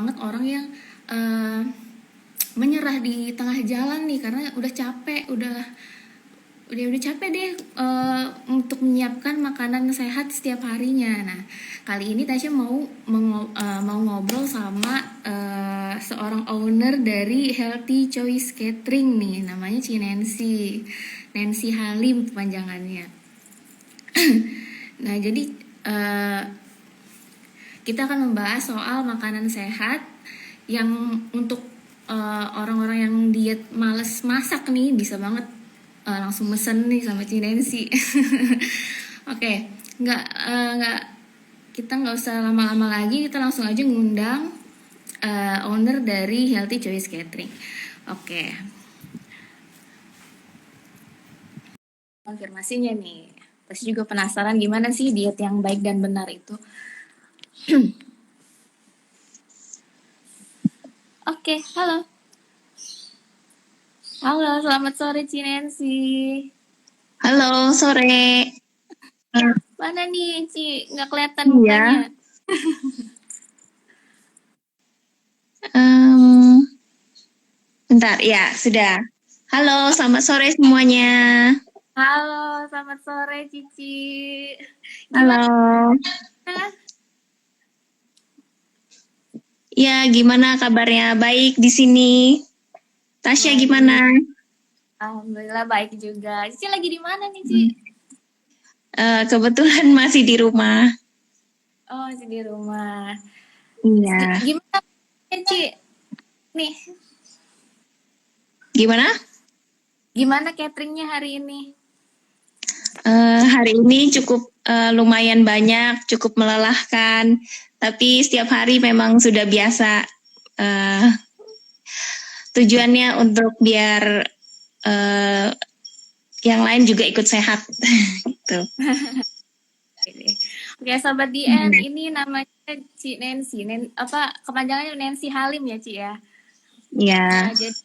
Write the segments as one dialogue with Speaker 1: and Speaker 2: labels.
Speaker 1: banget orang yang eh, menyerah di tengah jalan nih karena udah capek, udah capek deh untuk menyiapkan makanan sehat setiap harinya. Nah, kali ini Tasya mau ngobrol sama seorang owner dari Healthy Choice Catering nih, namanya Nancy. Nancy Halim kepanjangannya. Nah, jadi eh, kita akan membahas soal makanan sehat yang untuk orang-orang yang diet males masak nih bisa banget langsung mesen nih sama Cinensi. Oke, nggak kita nggak usah lama-lama lagi, kita langsung aja ngundang owner dari Healthy Choice Catering. Oke, konfirmasinya nih. Pasti juga penasaran gimana sih diet yang baik dan benar itu. Oke, halo. Halo, selamat sore Cinensi.
Speaker 2: Halo, sore.
Speaker 1: Mana nih, Ci? Nggak kelihatan
Speaker 2: Iya.
Speaker 1: mukanya.
Speaker 2: em, Bentar, ya, sudah. Halo, selamat sore semuanya.
Speaker 1: Halo, selamat sore Cici. Gimana?
Speaker 2: Halo. Ya, gimana kabarnya? Baik di sini. Tasya
Speaker 1: Baik.
Speaker 2: gimana?
Speaker 1: Alhamdulillah baik juga. Cici lagi di mana nih, Ci?
Speaker 2: Kebetulan masih di rumah.
Speaker 1: Oh, masih di rumah.
Speaker 2: Iya.
Speaker 1: Gimana, Ci? Nih,
Speaker 2: Gimana?
Speaker 1: gimana cateringnya hari ini?
Speaker 2: Hari ini cukup lumayan banyak, cukup melelahkan. Tapi setiap hari memang sudah biasa. Eh, Tujuannya untuk biar eh, yang lain juga ikut sehat. Gitu.
Speaker 1: Oke, Sobat DN, ini namanya Ci Nancy. Apa kepanjangannya Nancy Halim ya, Ci ya?
Speaker 2: Ya.
Speaker 1: Nah, jadi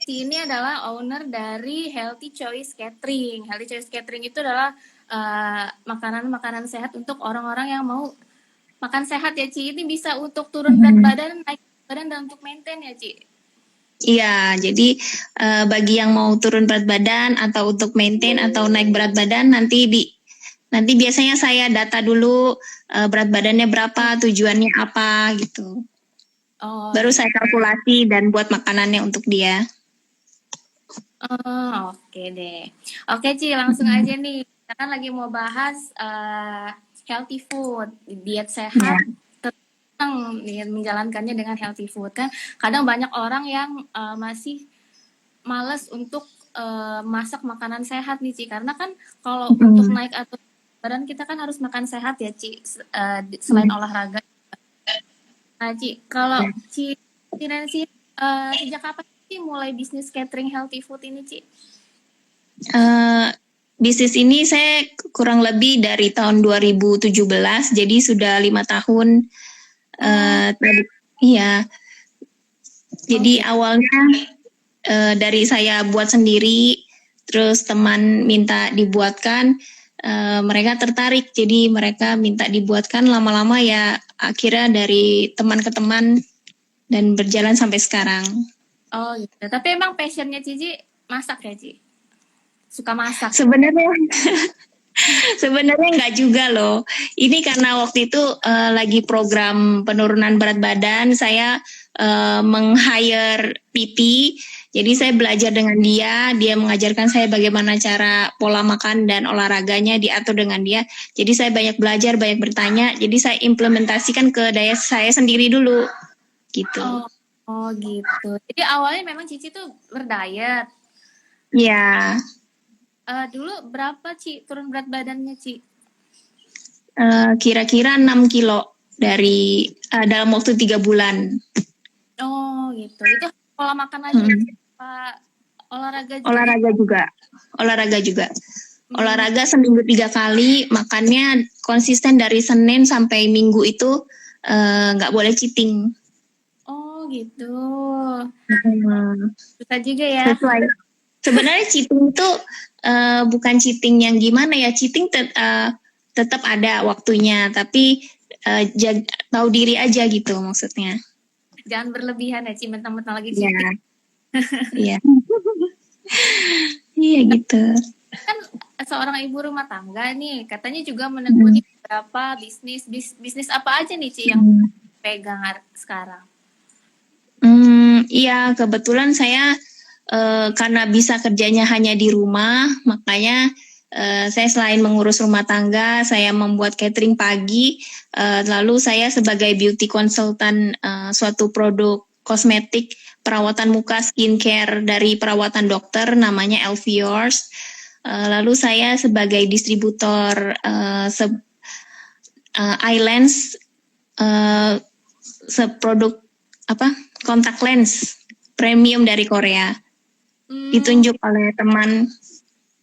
Speaker 1: Ci ini adalah owner dari Healthy Choice Catering. Healthy Choice Catering itu adalah makanan-makanan sehat untuk orang-orang yang mau makan sehat ya, Ci. Ini bisa untuk turun berat badan, naik badan, dan untuk maintain ya, Ci.
Speaker 2: Iya, jadi bagi yang mau turun berat badan atau untuk maintain atau naik berat badan nanti biasanya saya data dulu berat badannya berapa, tujuannya apa gitu.
Speaker 1: Oh,
Speaker 2: Baru
Speaker 1: gitu.
Speaker 2: saya kalkulasi dan buat makanannya untuk dia.
Speaker 1: Oh, oke deh. Oke, Ci, langsung aja nih. Kita kan lagi mau bahas healthy food, diet
Speaker 2: Ya.
Speaker 1: sehat, menjalankannya dengan healthy food kan. Kadang banyak orang yang masih males untuk masak makanan sehat nih, Ci. Karena kan kalau untuk naik atau badan kita kan harus makan sehat ya, Ci. Selain olahraga. Nah, Ci, kalau Ci Nancy sejak kapan sih mulai bisnis catering healthy food ini, Ci?
Speaker 2: Bisnis ini saya kurang lebih dari tahun 2017, jadi sudah 5 tahun. Iya, jadi awalnya dari saya buat sendiri, terus teman minta dibuatkan, mereka tertarik, jadi mereka minta dibuatkan, lama-lama ya akhirnya dari teman ke teman dan berjalan sampai sekarang.
Speaker 1: Oh gitu. Tapi emang passionnya Cici masak ya, Ci? Suka masak?
Speaker 2: Sebenarnya sebenarnya nggak juga loh. Ini karena waktu itu lagi program penurunan berat badan, saya meng-hire PT. Jadi saya belajar dengan dia mengajarkan saya bagaimana cara pola makan dan olahraganya diatur dengan dia. Jadi saya banyak belajar, banyak bertanya. Jadi saya implementasikan ke daya saya sendiri dulu, gitu.
Speaker 1: Oh gitu. Jadi awalnya memang Cici tuh berdiet.
Speaker 2: Ya.
Speaker 1: Dulu berapa, Ci, turun berat badannya, Ci?
Speaker 2: Kira-kira 6 kilo dari dalam waktu 3 bulan.
Speaker 1: Oh gitu. Itu pola makan aja, Pak. Olahraga juga
Speaker 2: Olahraga juga. Olahraga seminggu 3 kali, makannya konsisten dari Senin sampai Minggu itu nggak boleh cheating.
Speaker 1: Oh gitu. Susah juga ya.
Speaker 2: Sesuai. Sebenarnya cheating itu bukan cheating yang gimana ya, cheating tetap ada waktunya, tapi tahu diri aja gitu maksudnya.
Speaker 1: Jangan berlebihan ya Ci, mentang-mentang lagi
Speaker 2: Iya,
Speaker 1: cuti.
Speaker 2: iya, iya gitu.
Speaker 1: Kan seorang ibu rumah tangga nih, katanya juga
Speaker 2: Hmm.
Speaker 1: menekuni beberapa bisnis apa aja nih Ci yang
Speaker 2: Hmm.
Speaker 1: pegang sekarang?
Speaker 2: Iya, kebetulan saya karena bisa kerjanya hanya di rumah, makanya saya selain mengurus rumah tangga, saya membuat catering pagi, lalu saya sebagai beauty consultant suatu produk kosmetik perawatan muka skincare dari perawatan dokter namanya Elviors. Lalu saya sebagai distributor eye lens, uh, seproduk apa kontak lens premium dari Korea,
Speaker 1: Hmm,
Speaker 2: ditunjuk oleh teman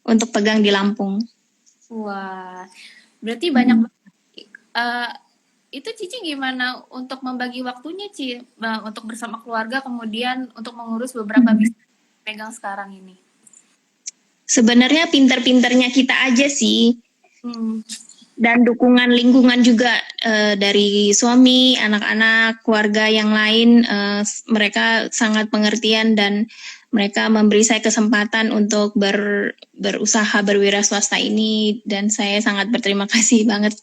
Speaker 2: untuk pegang di Lampung.
Speaker 1: wah, berarti banyak banget. Eh, itu Cici gimana untuk membagi waktunya Ci, untuk bersama keluarga kemudian untuk mengurus beberapa bisnis yang pegang sekarang ini?
Speaker 2: Sebenarnya pinter-pinternya kita aja sih,
Speaker 1: Hmm.
Speaker 2: dan dukungan lingkungan juga dari suami, anak-anak, keluarga yang lain, mereka sangat pengertian dan mereka memberi saya kesempatan untuk berusaha berwira swasta ini, dan saya sangat berterima kasih banget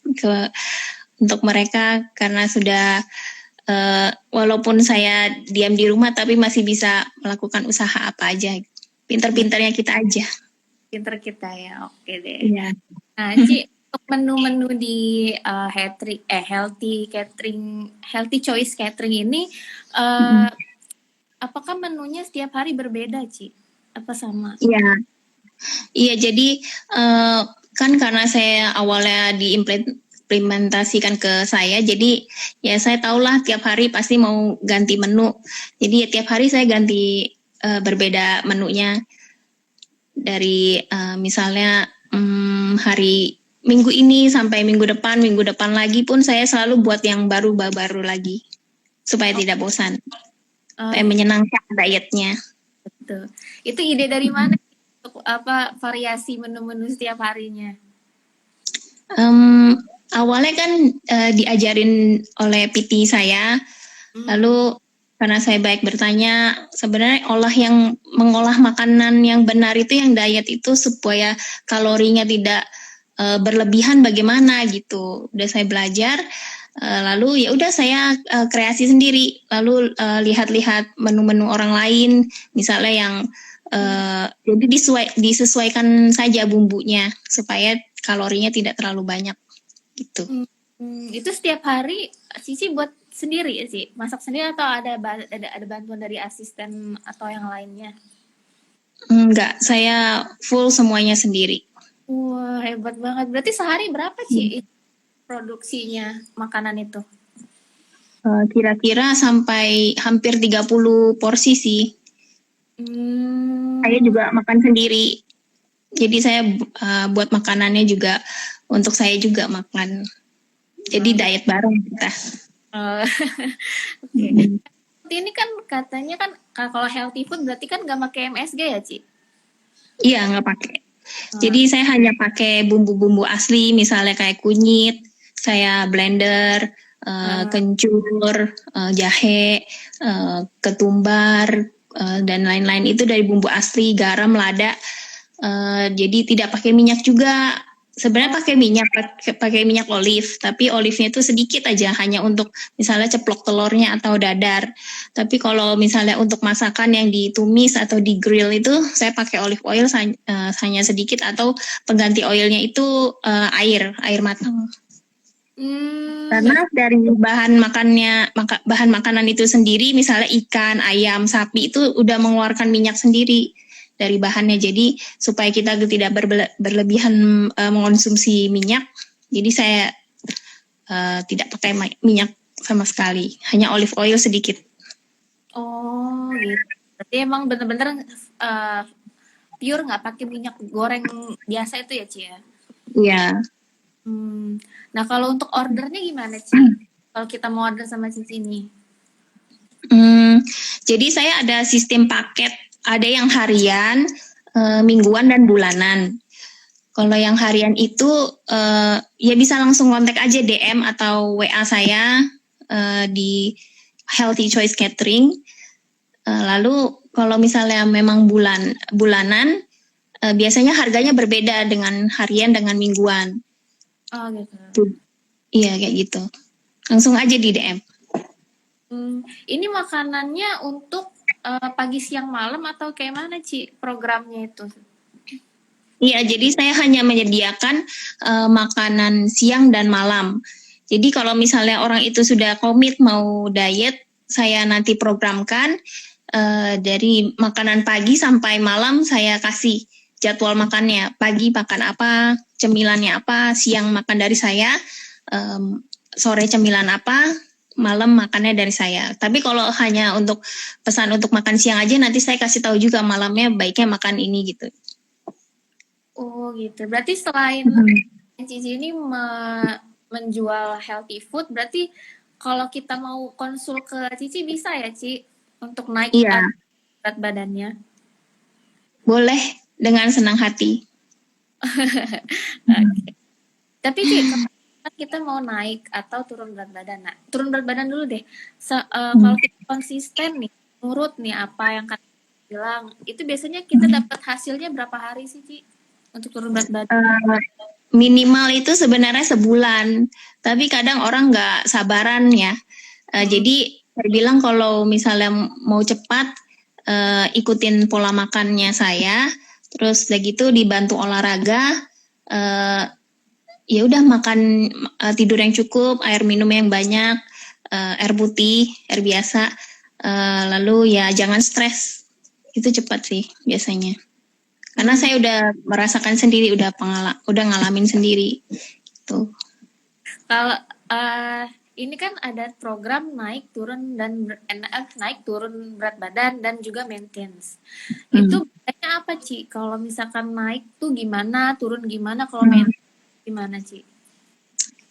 Speaker 2: untuk mereka karena sudah walaupun saya diam di rumah tapi masih bisa melakukan usaha apa aja. Pinter-pinternya kita aja.
Speaker 1: Pinter kita ya, oke deh.
Speaker 2: Iya.
Speaker 1: Nah, Ci, untuk menu-menu di healthy choice catering ini, eh, apakah menunya setiap hari berbeda, Ci? Apa sama?
Speaker 2: Iya, iya. Jadi kan karena saya awalnya diimplementasikan ke saya, jadi ya saya tahulah tiap hari pasti mau ganti menu. Jadi ya tiap hari saya ganti berbeda menunya dari misalnya hari minggu ini sampai minggu depan lagi pun saya selalu buat yang baru lagi supaya
Speaker 1: Oh,
Speaker 2: tidak bosan, supaya
Speaker 1: gitu.
Speaker 2: menyenangkan dietnya.
Speaker 1: Itu ide dari mana untuk apa variasi menu-menu setiap harinya?
Speaker 2: Um, Awalnya kan diajarin oleh PT saya,
Speaker 1: Hmm.
Speaker 2: lalu karena saya baik bertanya, sebenarnya mengolah makanan yang benar itu yang diet itu supaya kalorinya tidak berlebihan bagaimana gitu. Udah saya belajar, lalu ya udah saya kreasi sendiri, lalu lihat-lihat menu-menu orang lain, misalnya yang jadi disesuaikan saja bumbunya supaya kalorinya tidak terlalu banyak gitu.
Speaker 1: Itu setiap hari Cici buat sendiri ya sih? Masak sendiri atau ada bantuan dari asisten atau yang lainnya?
Speaker 2: Enggak, saya full semuanya sendiri.
Speaker 1: Wah, hebat banget. Berarti sehari berapa, Ci, produksinya makanan itu?
Speaker 2: Kira-kira sampai hampir 30 porsi sih. Saya
Speaker 1: Hmm,
Speaker 2: juga makan sendiri. Jadi saya buat makanannya juga untuk saya juga makan. Jadi
Speaker 1: wah,
Speaker 2: diet bareng kita.
Speaker 1: eh, oke. Ini kan katanya kan kalau healthy food berarti kan nggak pakai MSG ya, Ci?
Speaker 2: Iya, nggak pakai.
Speaker 1: Eh,
Speaker 2: Jadi saya hanya pakai bumbu-bumbu asli, misalnya kayak kunyit, saya blender,
Speaker 1: eh,
Speaker 2: kencur, jahe, ketumbar, dan lain-lain itu dari bumbu asli, garam, lada. Jadi tidak pakai minyak juga. Sebenarnya
Speaker 1: oh,
Speaker 2: pakai minyak olive, tapi olive-nya itu sedikit aja, hanya untuk misalnya ceplok telurnya atau dadar. Tapi kalau misalnya untuk masakan yang ditumis atau di grill itu, saya pakai olive oil hanya sedikit, atau pengganti oilnya itu air matang.
Speaker 1: nggak.
Speaker 2: Karena dari bahan makanan itu sendiri, misalnya ikan, ayam, sapi itu udah mengeluarkan minyak sendiri dari bahannya. Jadi supaya kita tidak berlebihan mengonsumsi minyak, jadi saya tidak pakai minyak sama sekali, hanya olive oil sedikit.
Speaker 1: Oh, gitu. Berarti emang bener-bener eh, pure nggak pakai minyak goreng biasa itu ya, Ci ya?
Speaker 2: Iya.
Speaker 1: Hmm. Nah, kalau untuk ordernya gimana, Ci? Kalau kita mau order sama Cici ini?
Speaker 2: Hmm, jadi saya ada sistem paket, ada yang harian, mingguan dan bulanan. Kalau yang harian itu ya bisa langsung kontak aja DM atau WA saya di Healthy Choice Catering. Lalu kalau misalnya memang bulanan, biasanya harganya berbeda dengan harian dengan mingguan.
Speaker 1: Oh gitu.
Speaker 2: Iya kayak gitu. Langsung aja di DM.
Speaker 1: Ini makanannya untuk pagi, siang, malam atau kayak mana Ci programnya itu?
Speaker 2: Iya, jadi saya hanya menyediakan makanan siang dan malam. Jadi kalau misalnya orang itu sudah komit mau diet, saya nanti programkan dari makanan pagi sampai malam saya kasih jadwal makannya. Pagi makan apa, cemilannya apa, siang makan dari saya, sore cemilan apa, malam makannya dari saya. Tapi kalau hanya untuk pesan untuk makan siang aja, nanti saya kasih tahu juga malamnya baiknya makan ini gitu.
Speaker 1: Oh gitu. Berarti selain Cici ini menjual healthy food, berarti kalau kita mau konsul ke Cici bisa ya Ci untuk naik berat badannya?
Speaker 2: Boleh, dengan senang hati.
Speaker 1: Okay. Tapi Ci, kalau kita mau naik atau turun berat badan, nah turun berat badan dulu deh. Kalau kita konsisten nih, nurut nih apa yang kata bilang, itu biasanya kita dapat hasilnya berapa hari sih Ci untuk turun berat badan?
Speaker 2: Minimal itu sebenarnya sebulan, tapi kadang orang nggak sabaran ya. Jadi saya bilang kalau misalnya mau cepat, ikutin pola makannya saya, terus udah gitu dibantu olahraga, ya udah makan, tidur yang cukup, air minum yang banyak, air putih, air biasa, lalu ya jangan stres, itu cepat sih biasanya. Karena saya udah merasakan sendiri, udah ngalamin sendiri. Tuh.
Speaker 1: Kalau ini kan ada program naik turun berat badan dan juga maintenance. Itu bedanya apa Ci? Kalau misalkan naik tuh gimana, turun gimana, kalau maintenance gimana Ci?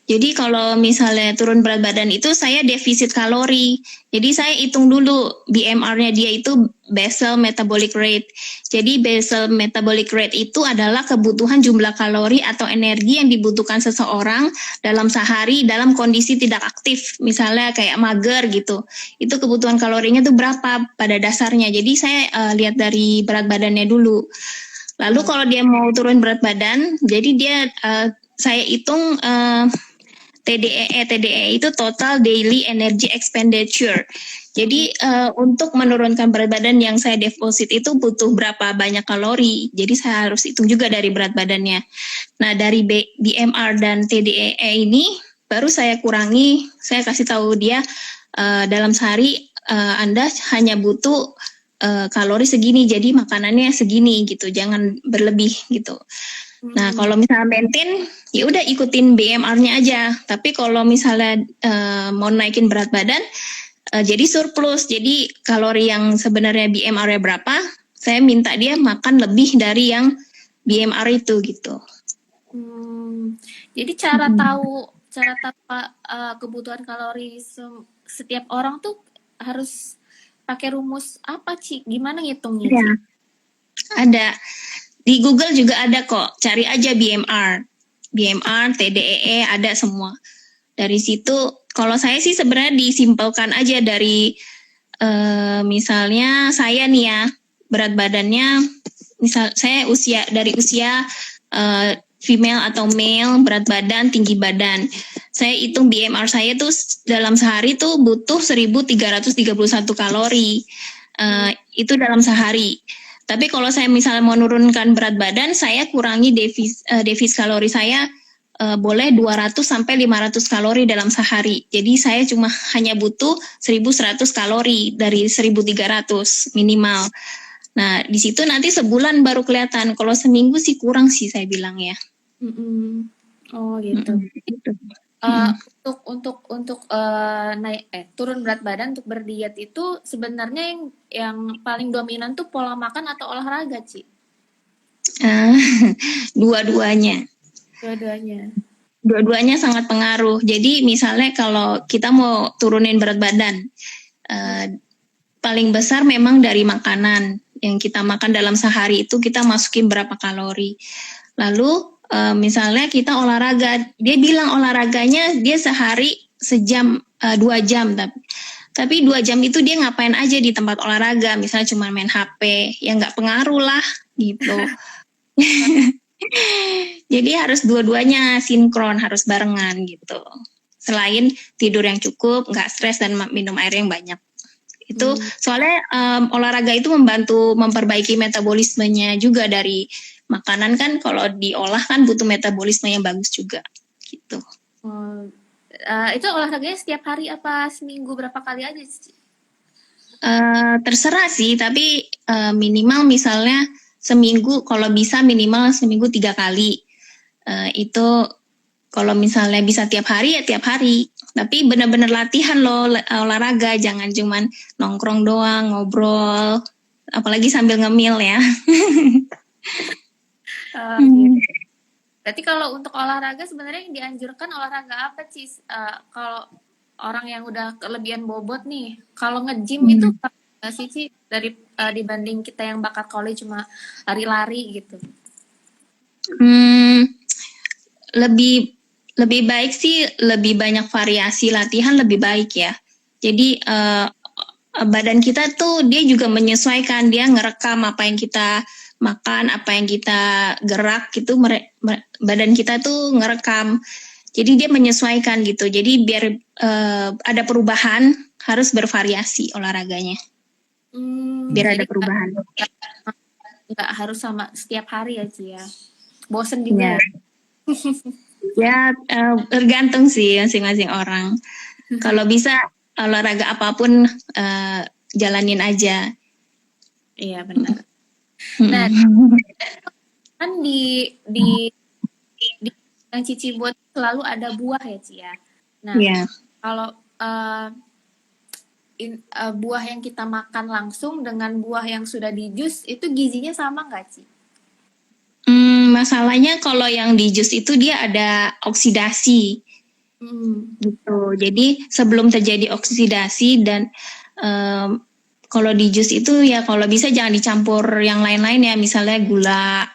Speaker 2: Jadi kalau misalnya turun berat badan itu saya defisit kalori. Jadi saya hitung dulu BMR-nya dia itu basal metabolic rate. Jadi basal metabolic rate itu adalah kebutuhan jumlah kalori atau energi yang dibutuhkan seseorang dalam sehari dalam kondisi tidak aktif. Misalnya kayak mager gitu. Itu kebutuhan kalorinya tuh berapa pada dasarnya. Jadi saya lihat dari berat badannya dulu. Lalu kalau dia mau turun berat badan, jadi dia saya hitung TDEE itu total daily energy expenditure. Jadi untuk menurunkan berat badan yang saya deposit itu butuh berapa banyak kalori. Jadi saya harus hitung juga dari berat badannya. Nah dari BMR dan TDEE ini baru saya kurangi, saya kasih tahu dia dalam sehari Anda hanya butuh kalori segini, jadi makanannya segini gitu, jangan berlebih gitu. Nah, kalau misalnya maintain, ya udah ikutin BMR-nya aja. Tapi kalau misalnya mau naikin berat badan, jadi surplus. Jadi kalori yang sebenarnya BMR-nya berapa, saya minta dia makan lebih dari yang BMR itu gitu.
Speaker 1: Jadi cara tahu kebutuhan kalori setiap orang tuh harus pakai rumus apa Ci? Gimana ngitungnya Ci?
Speaker 2: Ada. Di Google juga ada kok, cari aja BMR, TDEE ada semua. Dari situ, kalau saya sih sebenarnya disimpelkan aja dari misalnya saya nih ya, berat badannya, misal saya dari usia female atau male, berat badan, tinggi badan. Saya hitung BMR saya tuh dalam sehari tuh butuh 1331 kalori. Itu dalam sehari. Tapi kalau saya misalnya mau menurunkan berat badan, saya kurangi defisit kalori saya boleh 200 sampai 500 kalori dalam sehari. Jadi saya cuma hanya butuh 1100 kalori dari 1300 minimal. Nah, di situ nanti sebulan baru kelihatan. Kalau seminggu sih kurang sih saya bilang ya.
Speaker 1: Oh gitu. Untuk naik turun berat badan untuk berdiet itu sebenarnya yang paling dominan tuh pola makan atau olahraga Ci?
Speaker 2: Dua-duanya. Dua-duanya sangat pengaruh. Jadi misalnya kalau kita mau turunin berat badan, paling besar memang dari makanan yang kita makan dalam sehari itu kita masukin berapa kalori. Lalu misalnya kita olahraga, dia bilang olahraganya dia sehari sejam 2 jam, Tapi 2 jam itu dia ngapain aja di tempat olahraga, misalnya cuma main HP, ya nggak pengaruh lah gitu. Jadi harus dua-duanya sinkron, harus barengan gitu. Selain tidur yang cukup, nggak stres dan minum air yang banyak. Itu soalnya olahraga itu membantu memperbaiki metabolismenya juga dari makanan kan, kalau diolah kan butuh metabolisme yang bagus juga gitu.
Speaker 1: Itu olahraganya setiap hari apa seminggu berapa kali aja sih?
Speaker 2: Terserah sih, tapi minimal misalnya seminggu, kalau bisa minimal seminggu 3 kali. Itu kalau misalnya bisa tiap hari ya tiap hari. Tapi benar-benar latihan loh olahraga, jangan cuman nongkrong doang, ngobrol, apalagi sambil ngemil ya.
Speaker 1: Gitu. Berarti kalau untuk olahraga sebenarnya yang dianjurkan olahraga apa sih? Kalau orang yang udah kelebihan bobot nih, kalau nge-gym itu apa sih dari dibanding kita yang bakat koli cuma lari-lari gitu?
Speaker 2: Lebih baik sih, lebih banyak variasi latihan lebih baik ya. Jadi badan kita tuh dia juga menyesuaikan, dia ngerekam apa yang kita makan, apa yang kita gerak gitu, badan kita tuh ngerekam. Jadi dia menyesuaikan gitu. Jadi biar ada perubahan, harus bervariasi olahraganya. Biar ada perubahan.
Speaker 1: Nggak harus sama setiap hari ya Ci ya. Bosen juga.
Speaker 2: Ya tergantung sih masing-masing orang. Kalau bisa olahraga apapun jalanin aja.
Speaker 1: Iya benar. Nah, kan di yang Cici buat selalu ada buah ya Ci ya. Nah, kalau buah yang kita makan langsung dengan buah yang sudah di jus itu gizinya sama nggak Ci?
Speaker 2: Masalahnya kalau yang di jus itu dia ada oksidasi gitu. Jadi sebelum terjadi oksidasi dan kalau di jus itu ya kalau bisa jangan dicampur yang lain-lain ya, misalnya gula.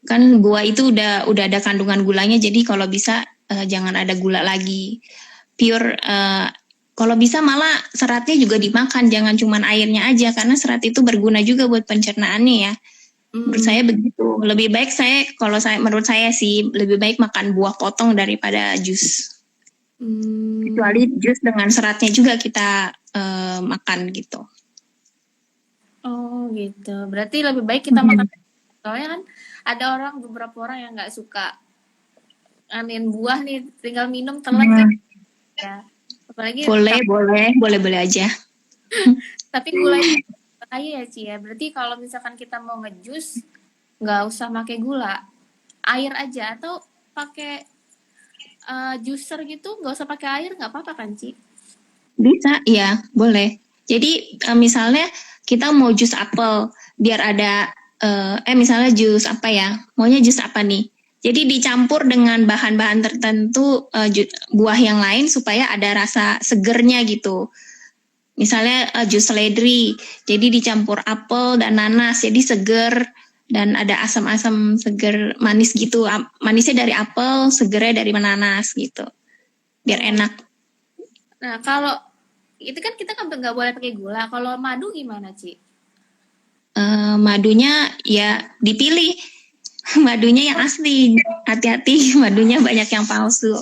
Speaker 2: Kan buah itu udah ada kandungan gulanya, jadi kalau bisa jangan ada gula lagi. Pure kalau bisa malah seratnya juga dimakan, jangan cuma airnya aja, karena serat itu berguna juga buat pencernaannya ya. Menurut saya begitu. Lebih baik menurut saya sih lebih baik makan buah potong daripada jus. Kecuali jus dengan seratnya juga kita makan gitu.
Speaker 1: Oh gitu. Berarti lebih baik kita makan. Soalnya kan ada beberapa orang yang nggak suka anin buah nih, tinggal minum telan ya. Apalagi
Speaker 2: boleh aja.
Speaker 1: Tapi gulanya bahaya ya Ci ya. Berarti kalau misalkan kita mau ngejus nggak usah pakai gula, air aja atau pakai juicer gitu, nggak usah pakai air, nggak apa-apa kan Ci?
Speaker 2: Bisa, ya boleh. Jadi misalnya kita mau jus apel, biar ada misalnya jus apa ya, maunya jus apa nih? Jadi dicampur dengan bahan-bahan tertentu buah yang lain supaya ada rasa segernya gitu. Misalnya jus seledri, jadi dicampur apel dan nanas, jadi seger dan ada asam-asam seger manis gitu. Manisnya dari apel, segernya dari nanas gitu, biar enak.
Speaker 1: Nah kalau itu kan kita nggak boleh pakai gula. Kalau madu gimana Ci?
Speaker 2: Madunya ya dipilih. Madunya yang asli, hati-hati madunya banyak yang palsu.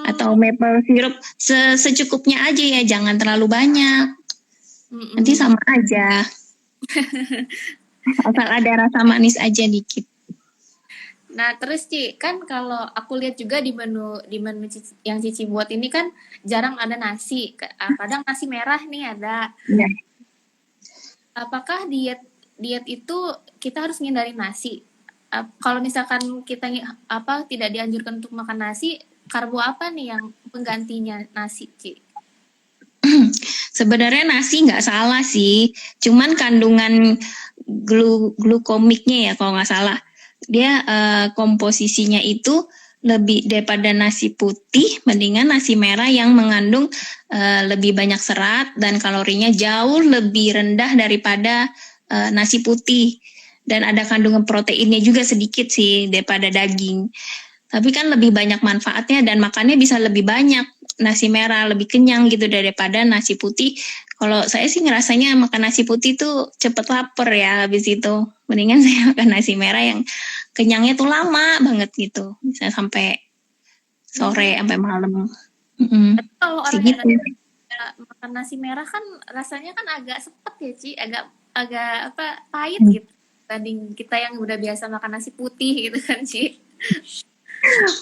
Speaker 2: Atau maple syrup secukupnya aja ya, jangan terlalu banyak. Nanti sama aja. Asal ada rasa manis aja dikit.
Speaker 1: Nah terus Ci, kan kalau aku lihat juga di menu yang Cici buat ini kan jarang ada nasi, kadang nasi merah nih ada.
Speaker 2: Ya.
Speaker 1: Apakah diet itu kita harus menghindari nasi? Kalau misalkan kita tidak dianjurkan untuk makan nasi, karbo apa nih yang penggantinya nasi, Ci?
Speaker 2: Sebenarnya nasi nggak salah sih, cuman kandungan glukomiknya ya kalau nggak salah, dia komposisinya itu lebih daripada nasi putih, mendingan nasi merah yang mengandung lebih banyak serat dan kalorinya jauh lebih rendah daripada nasi putih. Dan ada kandungan proteinnya juga sedikit sih daripada daging. Tapi kan lebih banyak manfaatnya dan makannya bisa lebih banyak. nasi merah lebih kenyang gitu daripada nasi putih. Kalau saya sih ngerasanya makan nasi putih tuh cepet lapar ya habis itu. Mendingan saya makan nasi merah yang kenyangnya tuh lama banget gitu. Bisa sampai sore,
Speaker 1: Hmm.
Speaker 2: sampai malam. Mm-mm.
Speaker 1: Tapi kalau orang yang
Speaker 2: Segitu.
Speaker 1: nggak bisa makan nasi merah kan rasanya kan agak sepet ya Ci, agak agak apa pahit gitu. Banding kita yang udah biasa makan nasi putih gitu kan Ci.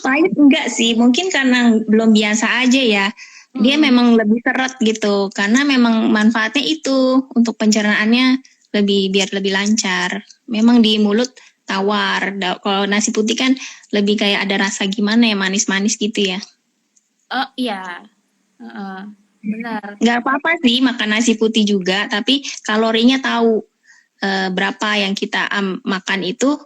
Speaker 2: Pahit enggak sih, mungkin karena belum biasa aja ya. Dia
Speaker 1: Mm-mm.
Speaker 2: memang lebih seret gitu, karena memang manfaatnya itu untuk pencernaannya biar lebih lancar. Memang di mulut tawar. Kalau nasi putih kan lebih kayak ada rasa gimana ya, manis-manis gitu ya.
Speaker 1: Oh iya. Heeh. Benar.
Speaker 2: Nggak apa-apa sih makan nasi putih juga, tapi kalorinya tahu berapa yang kita makan itu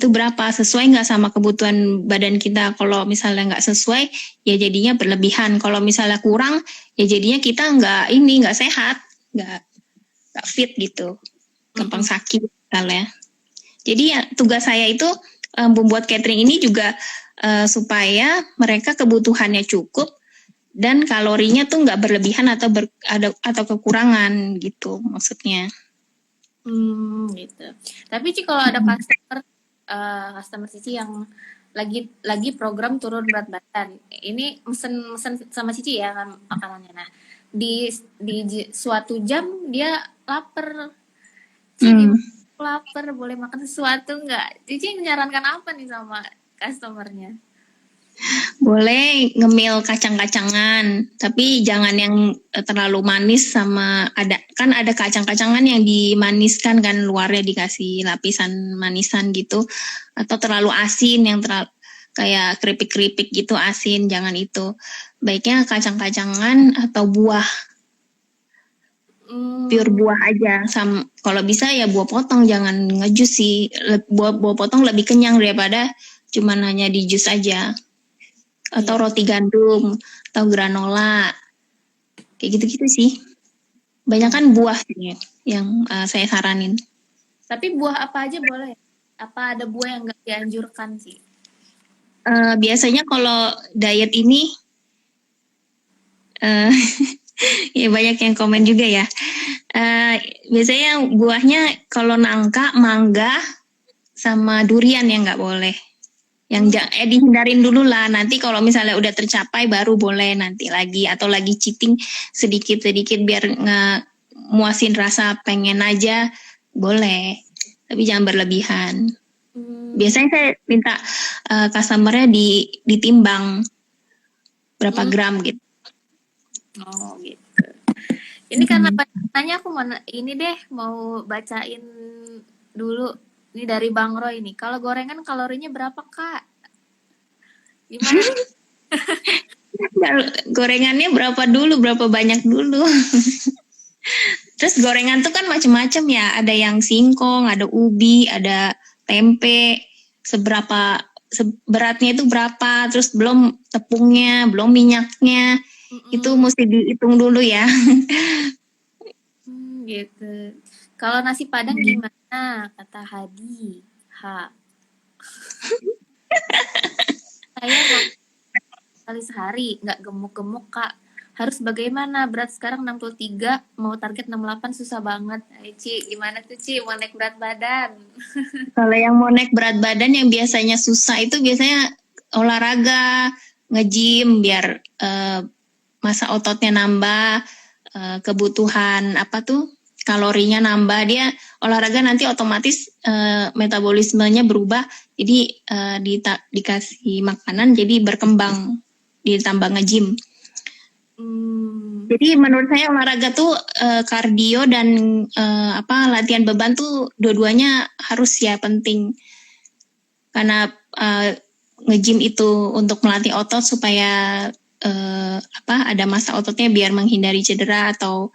Speaker 2: berapa, sesuai nggak sama kebutuhan badan kita. Kalau misalnya nggak sesuai ya jadinya berlebihan, kalau misalnya kurang ya jadinya kita nggak sehat, nggak fit gitu, gampang
Speaker 1: Mm-mm.
Speaker 2: sakit misalnya. Jadi ya tugas saya itu membuat catering ini juga supaya mereka kebutuhannya cukup dan kalorinya tuh nggak berlebihan atau kekurangan gitu maksudnya.
Speaker 1: Gitu. Tapi Ci kalau ada customer Cici yang lagi program turun berat badan, ini mesen sama Cici ya kan makanannya. Nah, suatu jam dia lapar. Ci
Speaker 2: Hmm.
Speaker 1: gimana lapar boleh makan sesuatu nggak? Cici menyarankan apa nih sama customernya?
Speaker 2: Boleh ngemil kacang-kacangan, tapi jangan yang terlalu manis, sama ada kacang-kacangan yang dimaniskan kan, luarnya dikasih lapisan manisan gitu, atau terlalu asin yang terlalu kayak keripik-keripik gitu asin, jangan itu. Baiknya kacang-kacangan atau buah, pure
Speaker 1: Hmm,
Speaker 2: buah aja. Kalau bisa ya buah potong, jangan ngejus sih. Buah potong lebih kenyang daripada cuman hanya di jus aja, atau
Speaker 1: iya.
Speaker 2: roti gandum atau granola kayak gitu-gitu sih. Banyak
Speaker 1: Hmm.
Speaker 2: kan buah sih yang saya saranin.
Speaker 1: Tapi buah apa aja boleh? Apa ada buah yang nggak dianjurkan sih?
Speaker 2: Biasanya kalau diet ini uh, ya banyak yang komen juga ya. Biasanya buahnya kalau nangka, mangga, sama durian yang nggak boleh. Yang
Speaker 1: Hmm.
Speaker 2: dihindarin dulu lah. Nanti kalau misalnya udah tercapai baru boleh nanti lagi, atau lagi cheating sedikit-sedikit biar muasin rasa pengen aja boleh. Tapi jangan berlebihan.
Speaker 1: Hmm.
Speaker 2: Biasanya saya minta customernya ditimbang berapa
Speaker 1: Hmm.
Speaker 2: gram gitu.
Speaker 1: Oh gitu. Ini karena banyak nanya aku mau ini deh mau bacain dulu. Ini dari Bang Roy ini. Kalau gorengan kalorinya berapa Kak? Gimana tuh?
Speaker 2: Gorengannya berapa dulu, berapa banyak dulu. Terus gorengan tuh kan macam-macam ya. Ada yang singkong, ada ubi, ada tempe. Beratnya itu berapa, terus belum tepungnya, belum minyaknya. Itu
Speaker 1: Mm-mm.
Speaker 2: mesti dihitung dulu ya.
Speaker 1: Gitu. Kalau nasi Padang gimana? Kata Hadi. Saya makan kali sehari, nggak gemuk-gemuk Kak. Harus bagaimana? Berat sekarang 63, mau target 68 susah banget. Ci, gimana tuh Ci? Mau naik berat badan?
Speaker 2: Kalau yang mau naik berat badan yang biasanya susah itu biasanya olahraga, nge-gym biar masa ototnya nambah, kebutuhan apa tuh kalorinya nambah. Dia olahraga nanti otomatis metabolismenya berubah, jadi dikasih makanan jadi berkembang, ditambah nge-gym.
Speaker 1: Hmm.
Speaker 2: Jadi menurut saya olahraga tuh kardio dan latihan beban tuh dua-duanya harus ya, penting. Karena nge-gym itu untuk melatih otot supaya ada masa ototnya biar menghindari cedera atau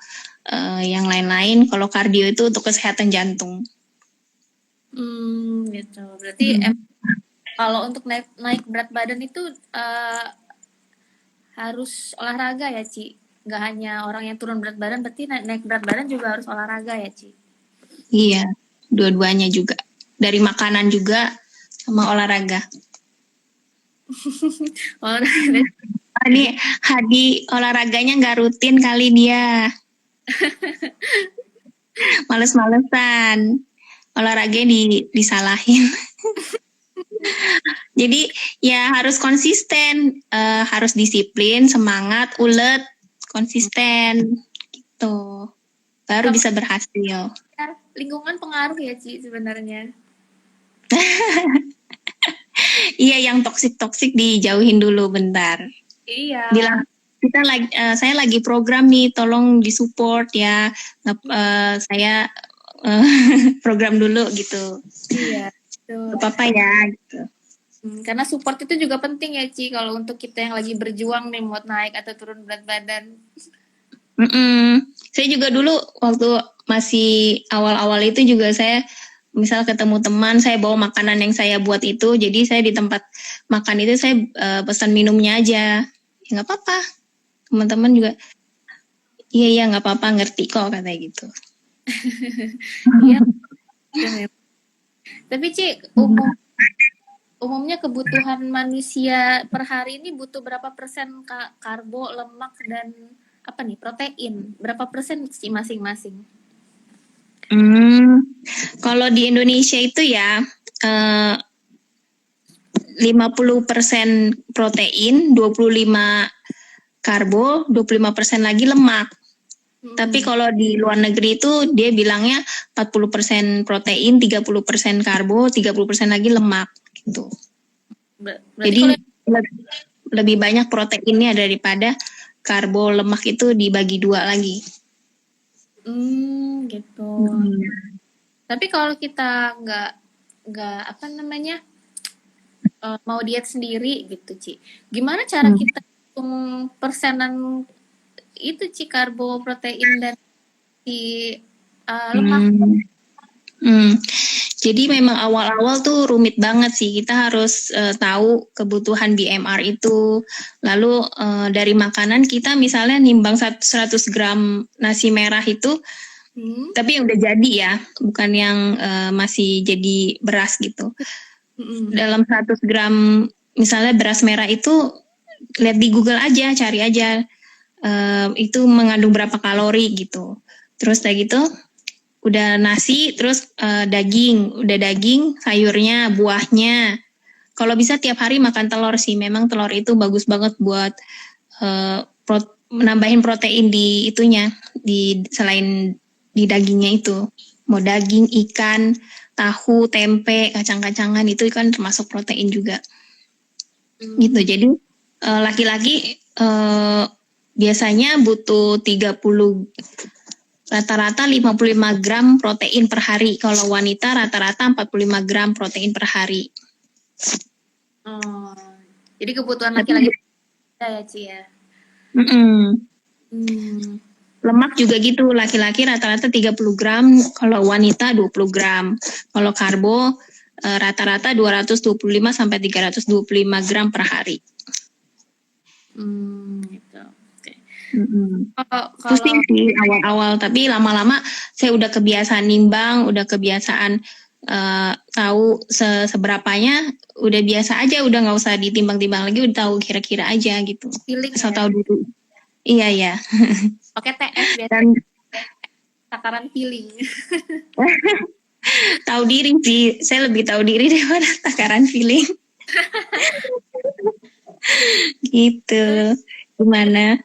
Speaker 2: yang lain-lain. Kalau kardio itu untuk kesehatan jantung.
Speaker 1: Gitu. Berarti kalau untuk naik naik berat badan itu eh, harus olahraga ya, Ci? Nggak hanya orang yang turun berat badan, berarti naik, naik berat badan juga harus olahraga ya, Ci?
Speaker 2: Iya, dua-duanya juga. Dari makanan juga sama olahraga.
Speaker 1: Olahraga.
Speaker 2: Ini Hadi olahraganya nggak rutin kali dia. Males-malesan. Olahraganya disalahin. Jadi ya harus konsisten, harus disiplin, semangat, ulet, konsisten gitu. Baru bisa berhasil.
Speaker 1: Lingkungan pengaruh ya Ci sebenarnya.
Speaker 2: Iya, yang toksik-toksik dijauhin dulu bentar.
Speaker 1: Iya.
Speaker 2: Bilang saya lagi program nih, tolong disupport ya. Saya program dulu gitu.
Speaker 1: Iya.
Speaker 2: Gak apa-apa ya gitu.
Speaker 1: Karena support itu juga penting ya Ci kalau untuk kita yang lagi berjuang nih mau naik atau turun berat badan.
Speaker 2: Saya juga dulu waktu masih awal-awal itu juga saya misal ketemu teman, saya bawa makanan yang saya buat itu, jadi saya di tempat makan itu saya pesan minumnya aja. Ya nggak apa-apa. Teman-teman juga, iya nggak apa-apa, ngerti kok katanya gitu.
Speaker 1: Iya. Tapi Ci, umumnya kebutuhan manusia per hari ini butuh berapa persen karbo, lemak, dan apa nih protein? Berapa persen sih masing-masing?
Speaker 2: Kalau di Indonesia itu ya 50% protein, 25 karbo, 25% lagi lemak. Tapi kalau di luar negeri itu dia bilangnya 40% protein, 30% karbo, 30% lagi lemak gitu. Jadi lebih banyak proteinnya daripada karbo, lemak itu dibagi 2 lagi.
Speaker 1: Gitu. Tapi kalau kita nggak apa namanya mau diet sendiri gitu Ci, gimana cara kita hitung persenan itu Ci karbo, protein dan si lemak?
Speaker 2: Jadi memang awal-awal tuh rumit banget sih. Kita harus tahu kebutuhan BMR itu. Lalu dari makanan kita misalnya nimbang 100 gram nasi merah itu, tapi yang udah jadi ya, bukan yang masih jadi beras gitu. Dalam 100 gram misalnya beras merah itu, lihat di Google aja, cari aja itu mengandung berapa kalori gitu. Terus kayak gitu, udah nasi, terus daging, sayurnya, buahnya. Kalau bisa tiap hari makan telur sih, memang telur itu bagus banget buat menambahin protein di itunya, selain di dagingnya itu. Mau daging, ikan, tahu, tempe, kacang-kacangan itu kan termasuk protein juga. Gitu. Jadi laki-laki biasanya butuh 30 rata-rata 55 gram protein per hari. Kalau wanita rata-rata 45 gram protein per hari.
Speaker 1: Jadi kebutuhan laki-laki ya Ci ya.
Speaker 2: Lemak juga gitu, laki-laki rata-rata 30 gram, kalau wanita 20 gram. Kalau karbo rata-rata 225 sampai 325 gram per hari.
Speaker 1: Gitu.
Speaker 2: Pusing sih awal-awal, tapi lama-lama saya udah kebiasaan nimbang, udah kebiasaan tahu seberapanya, udah biasa aja, udah nggak usah ditimbang-timbang lagi, udah tahu kira-kira aja gitu. Asal tahu dulu. Iya.
Speaker 1: Pakai TF biasanya. Takaran feeling.
Speaker 2: Tahu diri sih, saya lebih tahu diri daripada takaran feeling. Gitu. Gimana?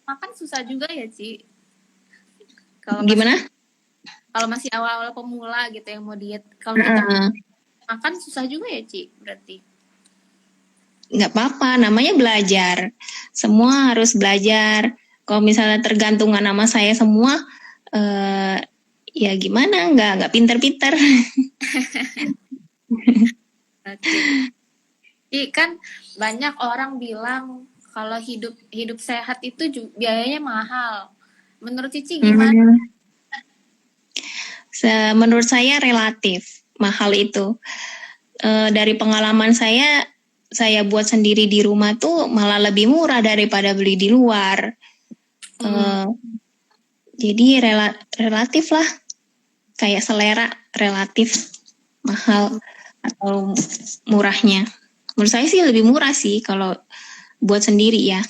Speaker 1: Makan susah juga ya Ci.
Speaker 2: Gimana?
Speaker 1: Kalau masih awal-awal pemula gitu yang mau diet, kalau kita makan susah juga ya Ci berarti.
Speaker 2: Nggak apa-apa, namanya belajar. Semua harus belajar. Kalau misalnya tergantungan sama saya semua, ya gimana? Nggak pinter-pinter.
Speaker 1: Jadi kan banyak orang bilang kalau hidup sehat itu biayanya mahal. Menurut Cici gimana?
Speaker 2: Menurut saya relatif mahal itu. Dari pengalaman saya buat sendiri di rumah tuh malah lebih murah daripada beli di luar. Jadi relatif lah, kayak selera relatif mahal atau murahnya. Menurut saya sih lebih murah sih kalau buat sendiri ya.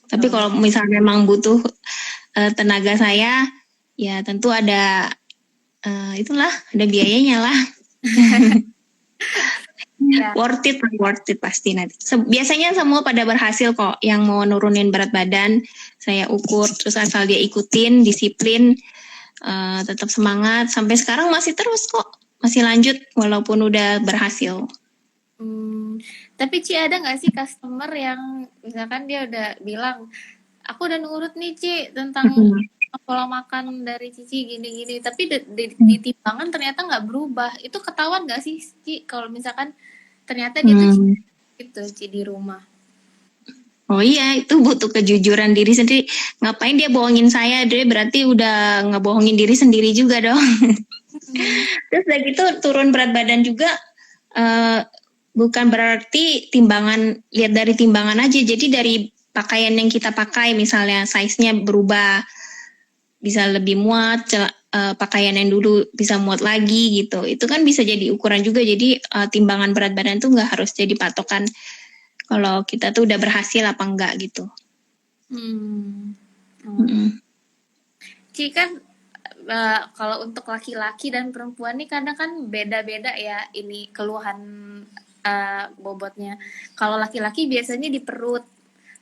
Speaker 2: Tapi kalau misalnya memang butuh tenaga saya, ya tentu ada ada biayanya lah.
Speaker 1: Ya.
Speaker 2: Worth it pasti nanti. Biasanya semua pada berhasil kok. Yang mau nurunin berat badan, saya ukur terus asal dia ikutin, disiplin, tetap semangat. Sampai sekarang masih terus kok, masih lanjut walaupun udah berhasil.
Speaker 1: Tapi Ci, ada nggak sih customer yang misalkan dia udah bilang, aku udah nurut nih Ci tentang pola makan dari Cici gini-gini, tapi di timbangan ternyata nggak berubah. Itu ketahuan nggak sih Ci kalau misalkan ternyata dia tuh gitu Ci di rumah?
Speaker 2: Oh iya, itu butuh kejujuran diri sendiri. Ngapain dia bohongin saya? Dia berarti udah ngebohongin diri sendiri juga dong. Terus udah gitu turun berat badan juga bukan berarti timbangan, lihat dari timbangan aja. Jadi dari pakaian yang kita pakai, misalnya size-nya berubah, bisa lebih muat, pakaian yang dulu bisa muat lagi gitu. Itu kan bisa jadi ukuran juga. Jadi timbangan berat badan tuh nggak harus jadi patokan kalau kita tuh udah berhasil apa enggak gitu.
Speaker 1: Ci kan kalau untuk laki-laki dan perempuan nih kadang kan beda-beda ya ini keluhan bobotnya. Kalau laki-laki biasanya di perut,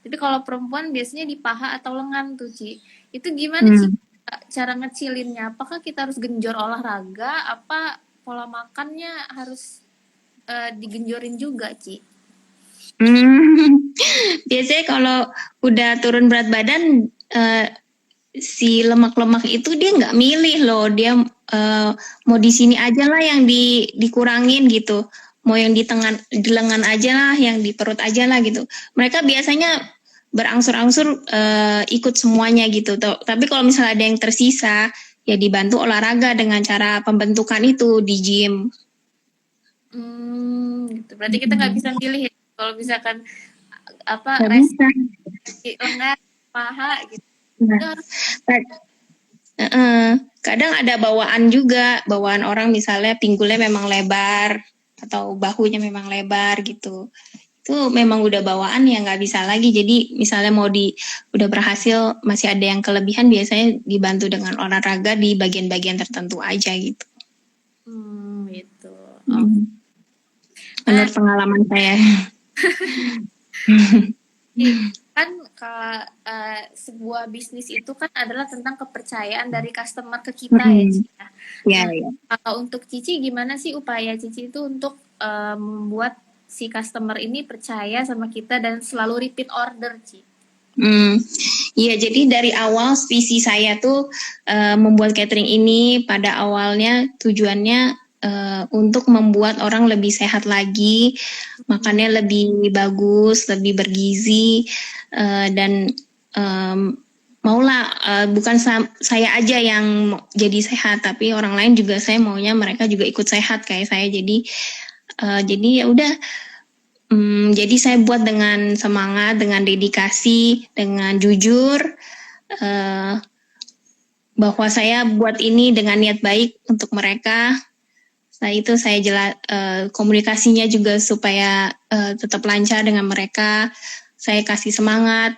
Speaker 1: tapi kalau perempuan biasanya di paha atau lengan tuh Ci. Itu gimana Ci cara ngecilinnya? Apakah kita harus genjor olahraga? Apa pola makannya harus digenjorin juga Ci?
Speaker 2: Biasanya kalau udah turun berat badan, si lemak-lemak itu dia nggak milih loh, dia mau di sini aja lah yang dikurangin gitu, mau yang di lengan aja lah, yang di perut aja lah gitu. Mereka biasanya berangsur-angsur ikut semuanya gitu. Tapi kalau misalnya ada yang tersisa, ya dibantu olahraga dengan cara pembentukan itu di gym.
Speaker 1: Gitu. Berarti kita nggak bisa milih ya, kalau misalkan lengan, paha gitu.
Speaker 2: Kadang ada bawaan juga, bawaan orang misalnya pinggulnya memang lebar atau bahunya memang lebar gitu. Itu memang udah bawaan ya, nggak bisa lagi. Jadi misalnya udah berhasil masih ada yang kelebihan, biasanya dibantu dengan olahraga di bagian-bagian tertentu aja gitu.
Speaker 1: Gitu.
Speaker 2: Menurut pengalaman saya.
Speaker 1: Kan kalau sebuah bisnis itu kan adalah tentang kepercayaan dari customer ke kita ya Ci.
Speaker 2: Ya.
Speaker 1: Kalau untuk Cici gimana sih upaya Cici itu untuk membuat si customer ini percaya sama kita dan selalu repeat order Ci?
Speaker 2: Iya, jadi dari awal visi saya tuh membuat catering ini pada awalnya tujuannya untuk membuat orang lebih sehat lagi, makannya lebih bagus, lebih bergizi, dan maulah bukan saya aja yang jadi sehat, tapi orang lain juga saya maunya mereka juga ikut sehat kayak saya. Jadi ya udah. Jadi saya buat dengan semangat, dengan dedikasi, dengan jujur, bahwa saya buat ini dengan niat baik untuk mereka. Setelah itu saya komunikasinya juga supaya tetap lancar dengan mereka. Saya kasih semangat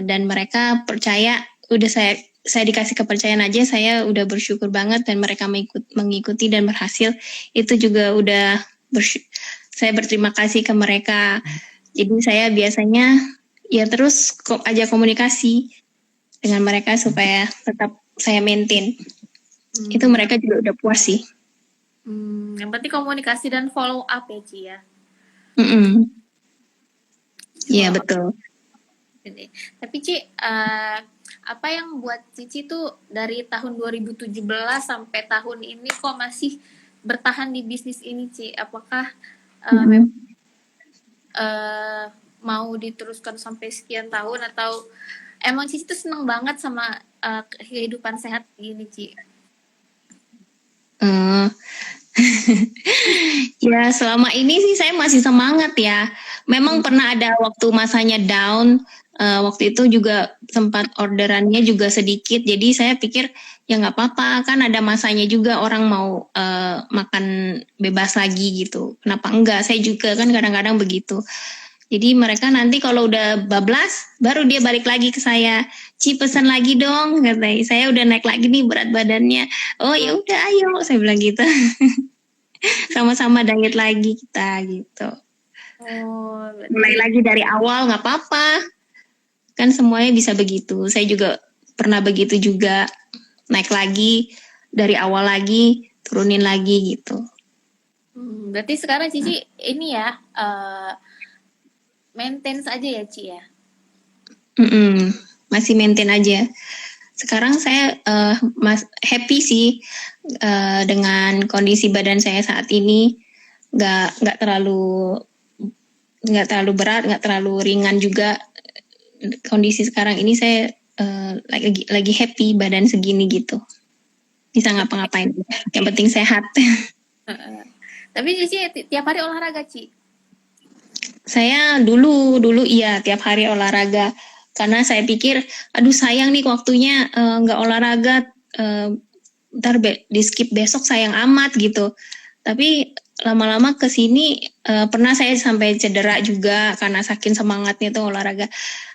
Speaker 2: dan mereka percaya. Udah saya dikasih kepercayaan aja, saya udah bersyukur banget, dan mereka mengikuti dan berhasil. Itu juga udah saya berterima kasih ke mereka. Jadi saya biasanya ya terus ajak komunikasi dengan mereka supaya tetap saya maintain. Itu mereka juga udah puas sih.
Speaker 1: Yang penting komunikasi dan follow up ya Ci ya.
Speaker 2: Iya betul.
Speaker 1: Tapi Ci, apa yang buat Cici tuh dari tahun 2017 sampai tahun ini kok masih bertahan di bisnis ini Ci? Apakah mau diteruskan sampai sekian tahun, atau emang Cici tuh seneng banget sama kehidupan sehat gini Ci?
Speaker 2: Ya selama ini sih saya masih semangat ya. Memang pernah ada waktu masanya down. Waktu itu juga sempat orderannya juga sedikit. Jadi saya pikir ya nggak apa-apa, kan ada masanya juga orang mau makan bebas lagi gitu. Kenapa enggak? Saya juga kan kadang-kadang begitu. Jadi mereka nanti kalau udah bablas, baru dia balik lagi ke saya. Ci, pesan lagi dong, katanya. Saya udah naik lagi nih berat badannya. Oh ya udah, ayo, saya bilang gitu. Sama-sama diet lagi kita gitu.
Speaker 1: Oh,
Speaker 2: Mulai
Speaker 1: berarti
Speaker 2: lagi dari awal nggak apa-apa. Kan semuanya bisa begitu. Saya juga pernah begitu juga. Naik lagi, dari awal lagi, turunin lagi gitu.
Speaker 1: berarti sekarang Cici ini ya maintenance aja ya Ci ya.
Speaker 2: Masih maintain aja. Sekarang saya happy sih dengan kondisi badan saya saat ini. Nggak terlalu berat, nggak terlalu ringan juga. Kondisi sekarang ini saya lagi happy badan segini gitu. Bisa ngapa-ngapain. Yang penting sehat.
Speaker 1: Tapi Cici tiap hari olahraga Ci.
Speaker 2: Saya dulu iya tiap hari olahraga. Karena saya pikir, aduh sayang nih waktunya nggak olahraga, ntar di skip besok sayang amat gitu. Tapi lama-lama kesini pernah saya sampai cedera juga karena saking semangatnya tuh olahraga.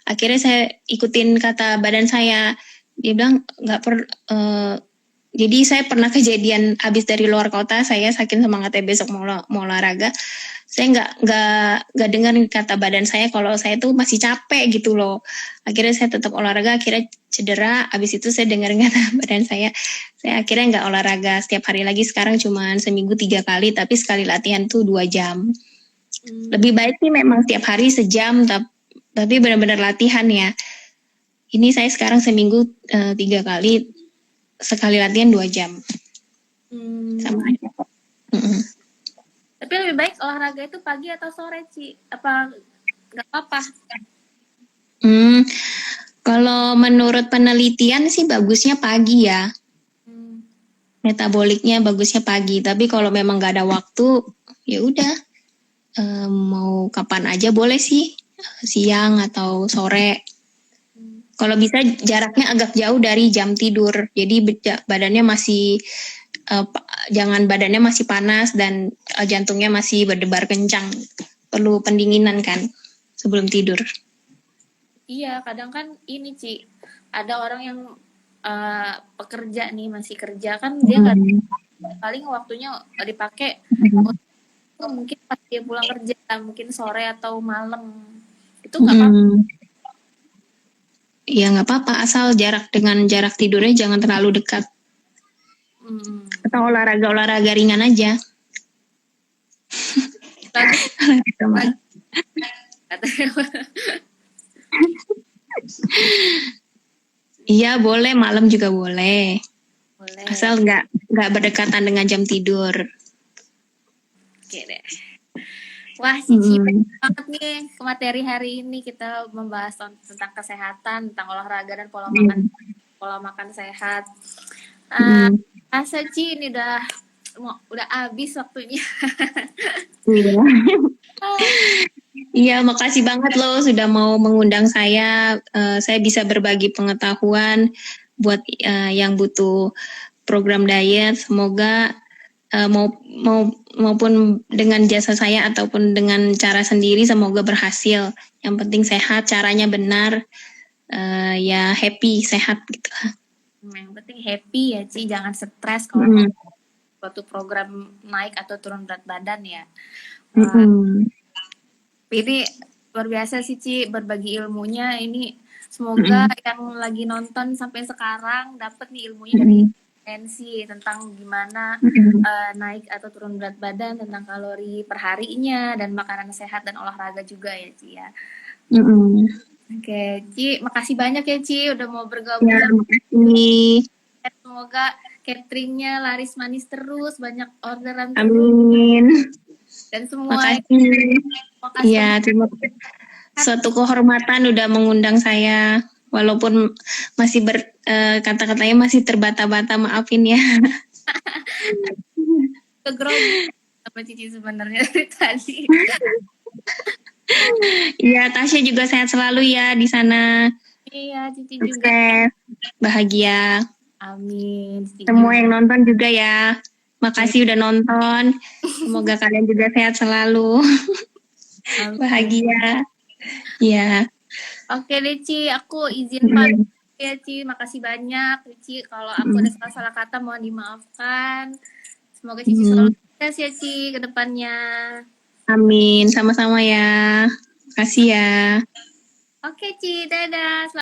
Speaker 2: Akhirnya saya ikutin kata badan saya, dia bilang nggak jadi saya pernah kejadian habis dari luar kota, saya saking semangatnya besok mau olahraga, saya nggak dengar kata badan saya kalau saya tuh masih capek gitu loh. Akhirnya saya tetap olahraga, akhirnya cedera. Habis itu saya dengar kata badan saya akhirnya nggak olahraga setiap hari lagi. Sekarang cuma seminggu 3 kali, tapi sekali latihan tuh 2 jam. Lebih baik sih memang setiap hari sejam, tapi benar-benar latihan ya. Ini saya sekarang seminggu 3 kali, sekali latihan 2 jam. Sama aja.
Speaker 1: Tapi lebih baik olahraga itu pagi atau sore Ci? Apa nggak apa-apa?
Speaker 2: Kalau menurut penelitian sih bagusnya pagi ya. Metaboliknya bagusnya pagi. Tapi kalau memang nggak ada waktu, ya udah mau kapan aja boleh sih, siang atau sore. Kalau bisa jaraknya agak jauh dari jam tidur. Jadi badannya masih badannya masih panas dan jantungnya masih berdebar kencang. Perlu pendinginan kan sebelum tidur.
Speaker 1: Iya, kadang kan ini Ci, ada orang yang pekerja nih, masih kerja kan dia nggak paling waktunya dipakai mungkin pas dia pulang kerja, mungkin sore atau malam. Itu nggak apa-apa.
Speaker 2: Ya nggak apa-apa, asal jarak tidurnya jangan terlalu dekat. Atau olahraga ringan aja. Iya boleh, malam juga boleh. Asal nggak berdekatan dengan jam tidur.
Speaker 1: Oke deh. Wah, Cici banget nih ke materi hari ini, kita membahas tentang kesehatan, tentang olahraga dan pola makan sehat. Asa Ci ini udah habis waktunya.
Speaker 2: Iya, makasih banget loh sudah mau mengundang saya. Saya bisa berbagi pengetahuan buat yang butuh program diet. Semoga maupun dengan jasa saya ataupun dengan cara sendiri semoga berhasil. Yang penting sehat, caranya benar, ya happy, sehat gitu.
Speaker 1: Yang penting happy ya Ci, jangan stres kalau suatu program naik atau turun berat badan ya. Ini luar biasa sih Ci berbagi ilmunya. Ini semoga yang lagi nonton sampai sekarang dapat nih ilmunya dari tensi tentang gimana naik atau turun berat badan, tentang kalori perharinya dan makanan sehat dan olahraga juga ya Ci ya. Oke, Ci, makasih banyak ya Ci udah mau bergabung.
Speaker 2: Ya, makasih.
Speaker 1: Semoga cateringnya laris manis terus, banyak orderan terus.
Speaker 2: Amin.
Speaker 1: Dan semua.
Speaker 2: Makasih. Iya, terima kasih. Suatu kehormatan udah mengundang saya, walaupun masih kata-katanya masih terbata-bata, maafin ya.
Speaker 1: Kegrogi sama Cici sebenarnya dari tadi.
Speaker 2: Iya, Tasya juga sehat selalu ya di sana.
Speaker 1: Iya, Cici
Speaker 2: sukses,
Speaker 1: juga.
Speaker 2: Bahagia.
Speaker 1: Amin.
Speaker 2: Semua yang nonton juga ya. Makasih udah nonton. Semoga kalian juga sehat selalu.
Speaker 1: Amin.
Speaker 2: bahagia. Ya.
Speaker 1: Oke deh Ci, aku izin pamit ya Ci. Makasih banyak Ci. Kalau aku ada salah-salah kata mohon dimaafkan. Semoga Cici selalu sukses ya Ci ke depannya.
Speaker 2: Amin, sama-sama ya. Kasih ya.
Speaker 1: Oke Ci, dadah.